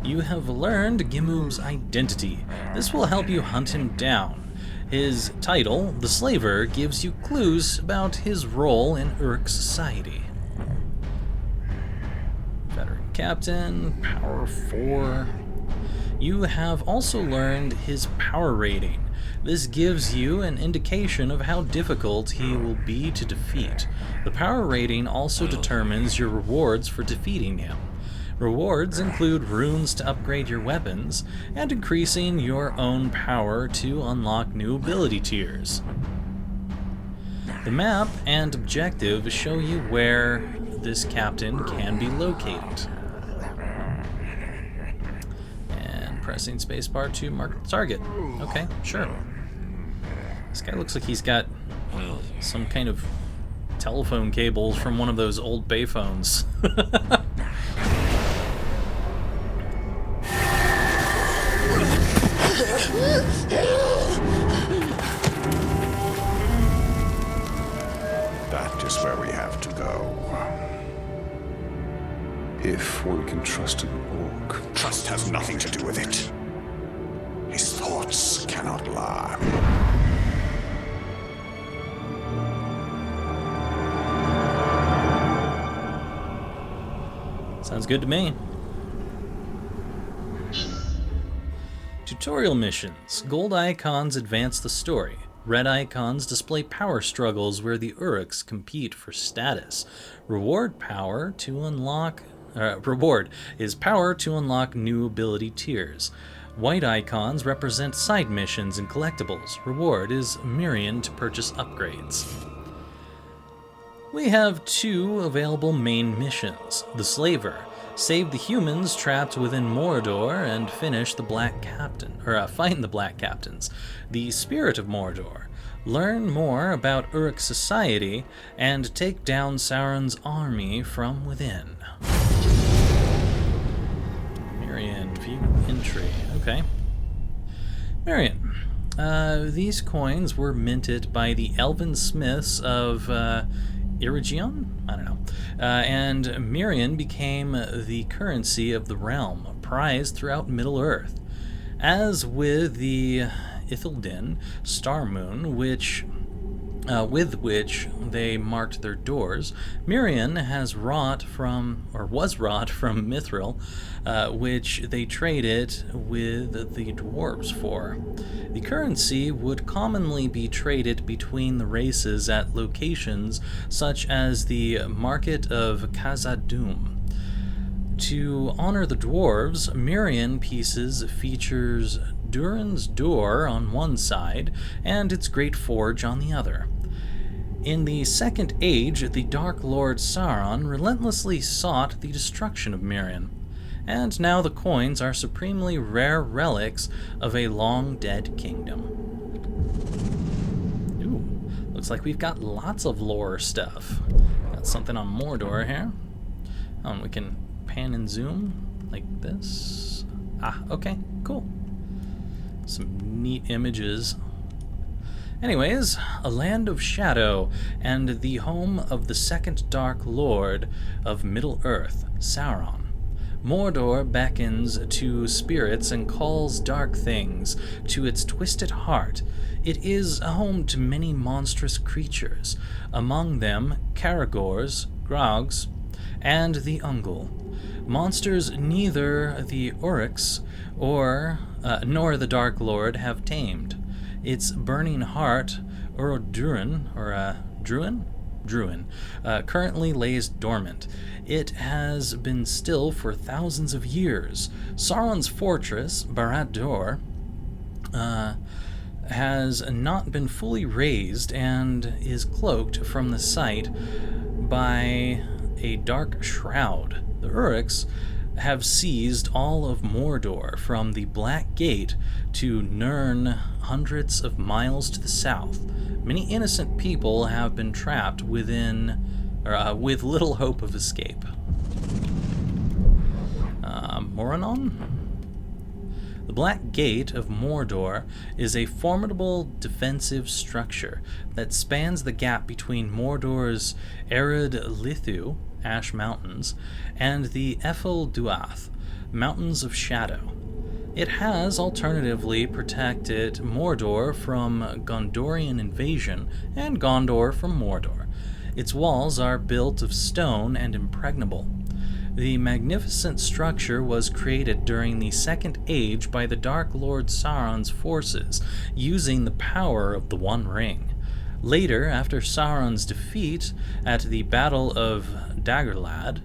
You have learned Gimum's identity. This will help you hunt him down. His title, the Slaver, gives you clues about his role in Uruk society. Veteran Captain, Power 4. You have also learned his power rating. This gives you an indication of how difficult he will be to defeat. The power rating also determines your rewards for defeating him. Rewards include runes to upgrade your weapons, and increasing your own power to unlock new ability tiers. The map and objective show you where this captain can be located. And pressing spacebar to mark the target. Okay, sure. This guy looks like he's got some kind of telephone cables from one of those old payphones. That is where we have to go. If one can trust an orc. Trust has nothing to do with it. His thoughts cannot lie. Sounds good to me. Tutorial missions. Gold icons advance the story. Red icons display power struggles where the Uruks compete for status. Reward is power to unlock new ability tiers. White icons represent side missions and collectibles. Reward is Mirian to purchase upgrades. We have 2 available main missions. The Slaver. Save the humans trapped within Mordor and finish the Black Captain, find the Black Captains. The Spirit of Mordor. Learn more about Uruk society and take down Sauron's army from within. Mirian, view entry. Okay. Mirian. These coins were minted by the elven smiths of Irigion? I don't know. And Mirian became the currency of the realm, prized throughout Middle-earth. As with the Ithildin star moon, with which they marked their doors, Mirian was wrought from mithril, which they traded with the dwarves for. The currency would commonly be traded between the races at locations such as the Market of Khazad-dûm. To honor the dwarves, Mirian pieces features Durin's door on one side and its great forge on the other. In the Second Age, the Dark Lord Sauron relentlessly sought the destruction of Mirian, and now the coins are supremely rare relics of a long-dead kingdom. Ooh, looks like we've got lots of lore stuff. Got something on Mordor here. Oh, and we can pan and zoom like this. Ah, okay, cool. Some neat images. Anyways, a land of shadow and the home of the second Dark Lord of Middle-earth, Sauron. Mordor beckons to spirits and calls dark things to its twisted heart. It is a home to many monstrous creatures, among them Caragors, Grogs, and the Ungol. Monsters neither the Uruks nor the Dark Lord have tamed. Its burning heart, Druin, currently lays dormant. It has been still for thousands of years. Sauron's fortress, Barad-dûr, has not been fully razed and is cloaked from the sight by a dark shroud. The Uruks have seized all of Mordor from the Black Gate to Nirn, hundreds of miles to the south. Many innocent people have been trapped with little hope of escape. Moranon? The Black Gate of Mordor is a formidable defensive structure that spans the gap between Mordor's arid Lithu, Ash Mountains, and the Ephel Duath, Mountains of Shadow. It has alternatively protected Mordor from Gondorian invasion and Gondor from Mordor. Its walls are built of stone and impregnable. The magnificent structure was created during the Second Age by the Dark Lord Sauron's forces, using the power of the One Ring. Later, after Sauron's defeat at the Battle of Dagorlad,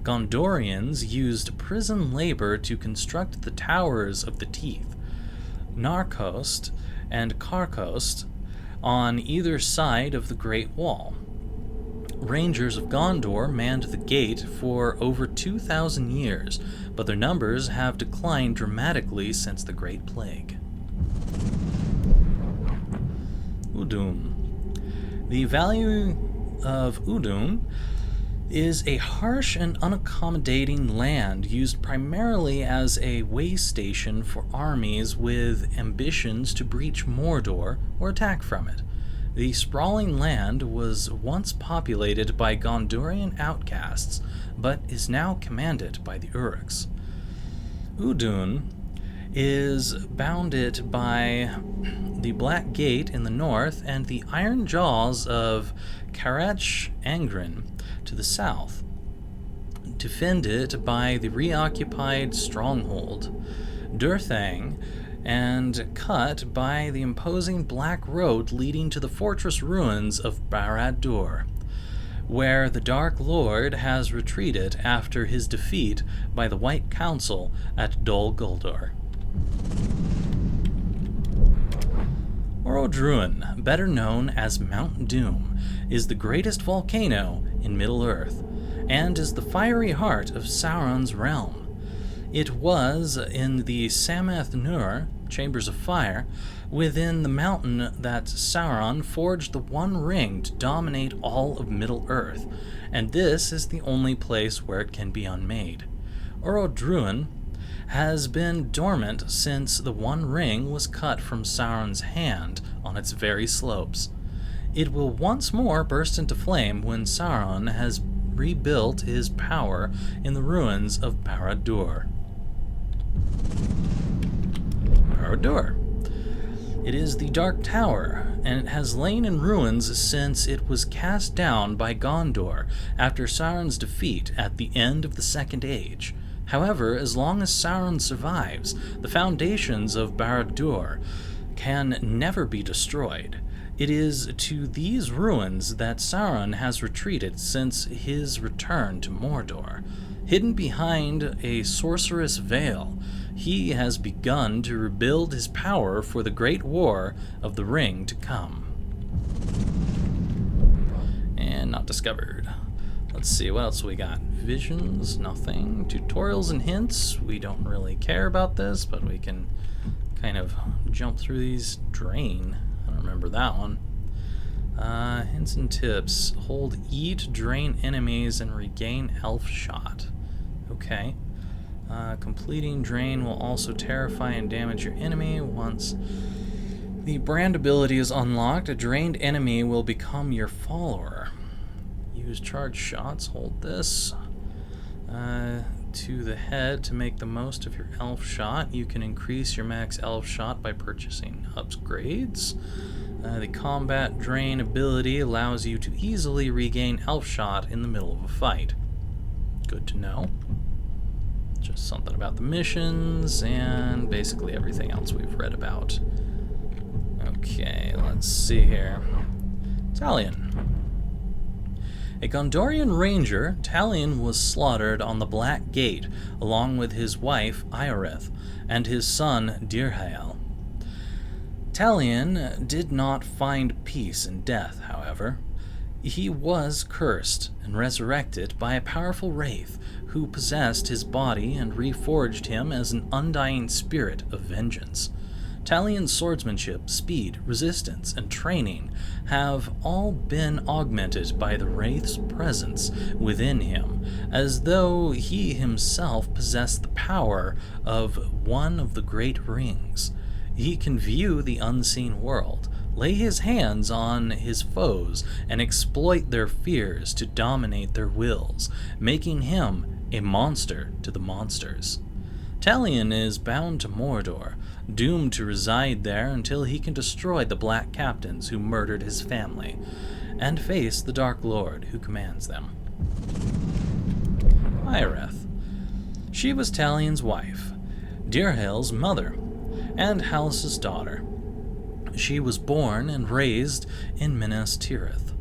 Gondorians used prison labor to construct the Towers of the Teeth, Narcost and Carcost, on either side of the Great Wall. Rangers of Gondor manned the gate for over 2,000 years, but their numbers have declined dramatically since the Great Plague. Udum. The value of Udum is a harsh and unaccommodating land used primarily as a way station for armies with ambitions to breach Mordor or attack from it. The sprawling land was once populated by Gondorian outcasts, but is now commanded by the Uruks. Udun is bounded by the Black Gate in the north and the iron jaws of Carach Angren to the south, defended by the reoccupied stronghold Durthang, and cut by the imposing Black Road leading to the fortress ruins of Barad-dûr, where the Dark Lord has retreated after his defeat by the White Council at Dol Guldur. Orodruin, better known as Mount Doom, is the greatest volcano in Middle-earth, and is the fiery heart of Sauron's realm. It was in the Samath Nur, Chambers of Fire, within the mountain that Sauron forged the One Ring to dominate all of Middle-earth, and this is the only place where it can be unmade. Orodruin has been dormant since the One Ring was cut from Sauron's hand on its very slopes. It will once more burst into flame when Sauron has rebuilt his power in the ruins of Barad-dûr. Barad-dûr. It is the Dark Tower, and it has lain in ruins since it was cast down by Gondor after Sauron's defeat at the end of the Second Age. However, as long as Sauron survives, the foundations of Barad-dûr can never be destroyed. It is to these ruins that Sauron has retreated since his return to Mordor. Hidden behind a sorcerous veil, he has begun to rebuild his power for the great war of the Ring to come. And not discovered. Let's see, what else we got? Visions, nothing. Tutorials and hints, we don't really care about this, but we can kind of jump through these. Drain, I don't remember that one. Hints and tips. Hold E to drain enemies and regain elf shot. Okay. Completing drain will also terrify and damage your enemy. Once the brand ability is unlocked, a drained enemy will become your follower. Use charge shots. Hold this to the head to make the most of your elf shot. You can increase your max elf shot by purchasing upgrades. The combat drain ability allows you to easily regain elf shot in the middle of a fight. Good to know. Just something about the missions and basically everything else we've read about. Okay, let's see here. Talion. A Gondorian ranger, Talion was slaughtered on the Black Gate, along with his wife, Ioreth, and his son, Dirhael. Talion did not find peace in death, however. He was cursed and resurrected by a powerful wraith who possessed his body and reforged him as an undying spirit of vengeance. Talion's swordsmanship, speed, resistance, and training have all been augmented by the Wraith's presence within him, as though he himself possessed the power of one of the great rings. He can view the unseen world, lay his hands on his foes, and exploit their fears to dominate their wills, making him a monster to the monsters. Talion is bound to Mordor, doomed to reside there until he can destroy the Black Captains who murdered his family, and face the Dark Lord who commands them. Ioreth. She was Talion's wife, Dirhael's mother, and Hallis's daughter. She was born and raised in Minas Tirith,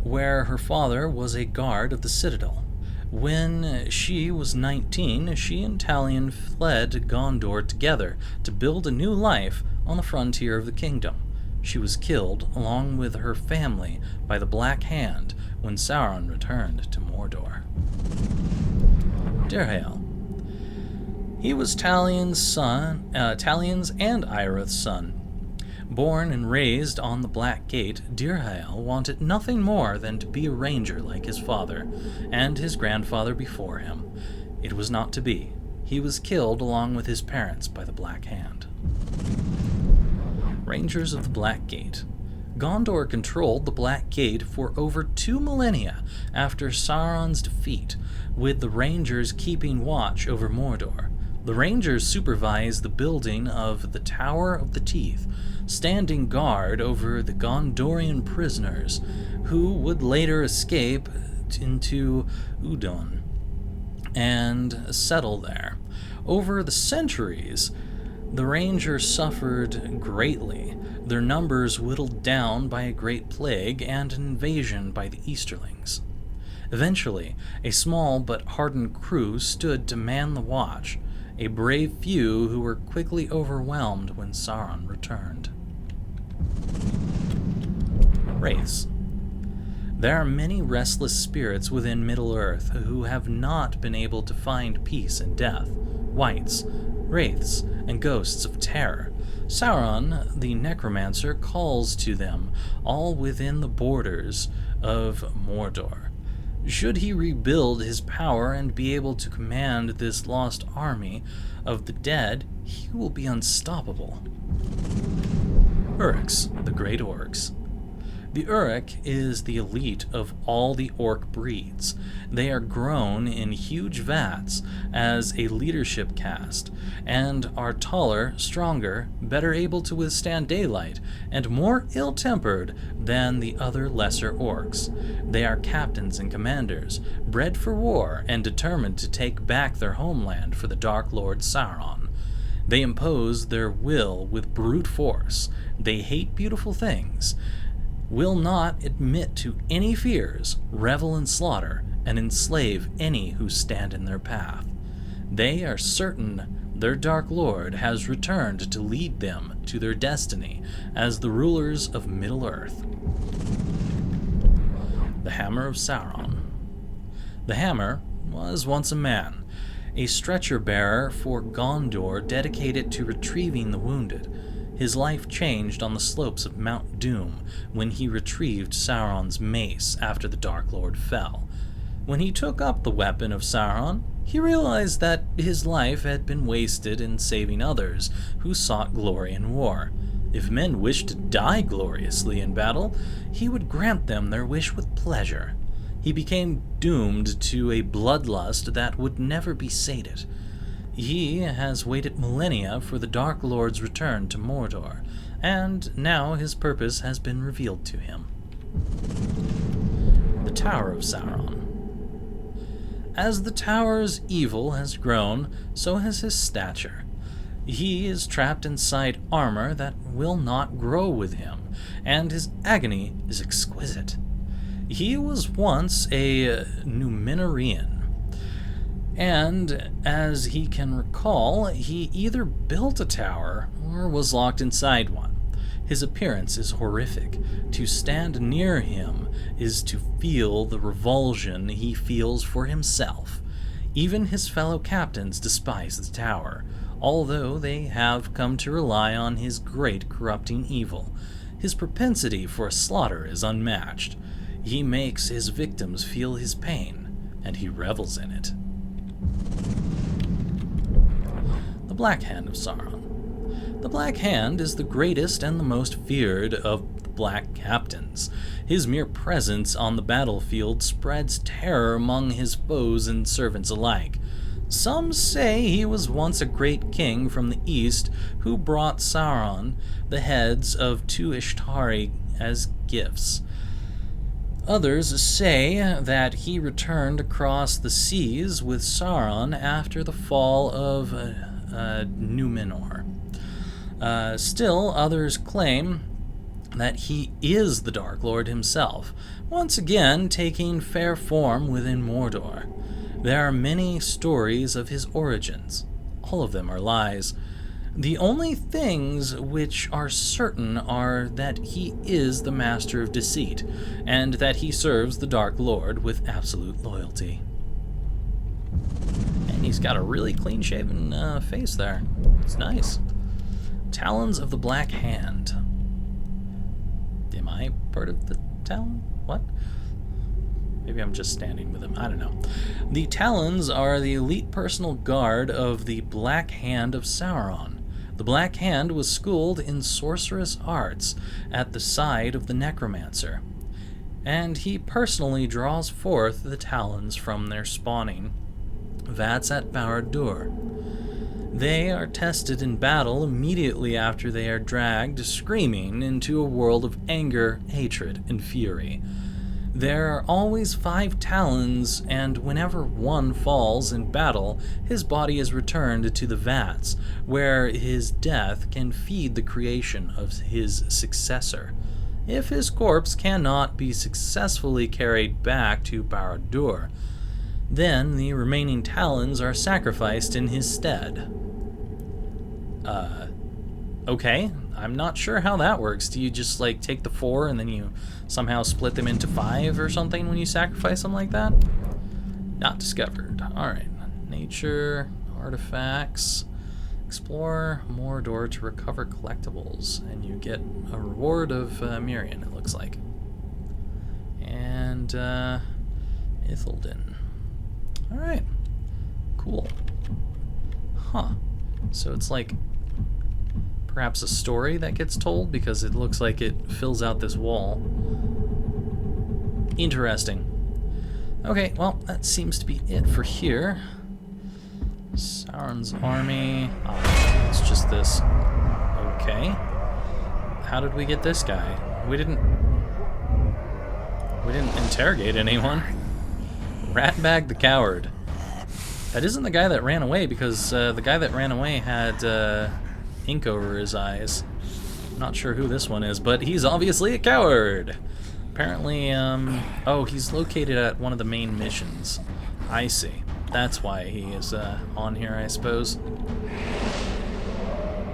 where her father was a guard of the citadel. When she was 19, she and Talion fled to Gondor together to build a new life on the frontier of the kingdom. She was killed along with her family by the Black Hand when Sauron returned to Mordor. Dirhael. He was Talion's and Ioreth's son. Born and raised on the Black Gate, Dirhael wanted nothing more than to be a ranger like his father and his grandfather before him. It was not to be. He was killed along with his parents by the Black Hand. Rangers of the Black Gate. Gondor controlled the Black Gate for over 2 millennia after Sauron's defeat, with the Rangers keeping watch over Mordor. The Rangers supervised the building of the Tower of the Teeth, standing guard over the Gondorian prisoners, who would later escape into Udon and settle there. Over the centuries, the Rangers suffered greatly, their numbers whittled down by a great plague and an invasion by the Easterlings. Eventually, a small but hardened crew stood to man the watch, a brave few who were quickly overwhelmed when Sauron returned. Wraiths. There are many restless spirits within Middle-earth who have not been able to find peace in death. Wights, wraiths, and ghosts of terror. Sauron, the necromancer, calls to them, all within the borders of Mordor. Should he rebuild his power and be able to command this lost army of the dead, he will be unstoppable. Uruks, the Great Orcs. The Uruk is the elite of all the orc breeds. They are grown in huge vats as a leadership caste, and are taller, stronger, better able to withstand daylight, and more ill-tempered than the other lesser orcs. They are captains and commanders, bred for war and determined to take back their homeland for the Dark Lord Sauron. They impose their will with brute force. They hate beautiful things, will not admit to any fears, revel in slaughter, and enslave any who stand in their path. They are certain their Dark Lord has returned to lead them to their destiny as the rulers of Middle-earth. The Hammer of Sauron. The Hammer was once a man, a stretcher-bearer for Gondor dedicated to retrieving the wounded. His life changed on the slopes of Mount Doom when he retrieved Sauron's mace after the Dark Lord fell. When he took up the weapon of Sauron, he realized that his life had been wasted in saving others who sought glory in war. If men wished to die gloriously in battle, he would grant them their wish with pleasure. He became doomed to a bloodlust that would never be sated. He has waited millennia for the Dark Lord's return to Mordor, and now his purpose has been revealed to him. The Tower of Sauron. As the tower's evil has grown, so has his stature. He is trapped inside armor that will not grow with him, and his agony is exquisite. He was once a Númenórean, and as he can recall, he either built a tower or was locked inside one. His appearance is horrific. To stand near him is to feel the revulsion he feels for himself. Even his fellow captains despise the tower, although they have come to rely on his great corrupting evil. His propensity for slaughter is unmatched. He makes his victims feel his pain, and he revels in it. The Black Hand of Sauron. The Black Hand is the greatest and the most feared of the Black Captains. His mere presence on the battlefield spreads terror among his foes and servants alike. Some say he was once a great king from the east who brought Sauron the heads of two Ishtari as gifts. Others say that he returned across the seas with Sauron after the fall of Numenor. Still, others claim that he is the Dark Lord himself, once again taking fair form within Mordor. There are many stories of his origins. All of them are lies. The only things which are certain are that he is the master of deceit, and that he serves the Dark Lord with absolute loyalty. And he's got a really clean-shaven face there. It's nice. Talons of the Black Hand. Am I part of the Talon? What? Maybe I'm just standing with him. I don't know. The Talons are the elite personal guard of the Black Hand of Sauron. The Black Hand was schooled in sorcerous arts at the side of the Necromancer, and he personally draws forth the Talons from their spawning vats at Barad-dûr. They are tested in battle immediately after they are dragged screaming into a world of anger, hatred, and fury. There are always 5 Talons, and whenever one falls in battle, his body is returned to the vats, where his death can feed the creation of his successor. If his corpse cannot be successfully carried back to Barad-dûr, then the remaining Talons are sacrificed in his stead. Okay, I'm not sure how that works. Do you just, like, take the 4 and then you somehow split them into 5 or something when you sacrifice them like that? Not discovered. Alright. Nature, artifacts. Explore Mordor to recover collectibles. And you get a reward of Mirian, it looks like. And, Ithilden. Alright. Cool. Huh. So it's like perhaps a story that gets told, because it looks like it fills out this wall. Interesting. Okay, well, that seems to be it for here. Sauron's army. Oh, it's just this. Okay. How did we get this guy? We didn't interrogate anyone. Ratbag the Coward. That isn't the guy that ran away, because the guy that ran away had ink over his eyes. I'm not sure who this one is, but he's obviously a coward. Apparently, oh, he's located at one of the main missions. I see. That's why he is on here, I suppose.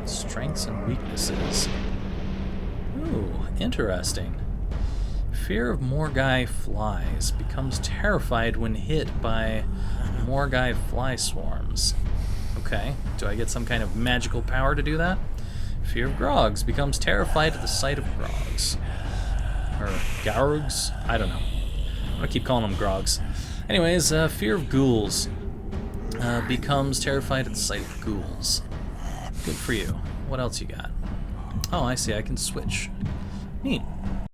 Strengths and weaknesses. Ooh, interesting. Fear of Morgai flies. Becomes terrified when hit by Morgai fly swarms. Okay, do I get some kind of magical power to do that? Fear of Grogs. Becomes terrified at the sight of Grogs. Or Gaurugs? I don't know. I'm gonna keep calling them Grogs. Anyways, fear of ghouls. Becomes terrified at the sight of ghouls. Good for you. What else you got? Oh, I see. I can switch. Neat.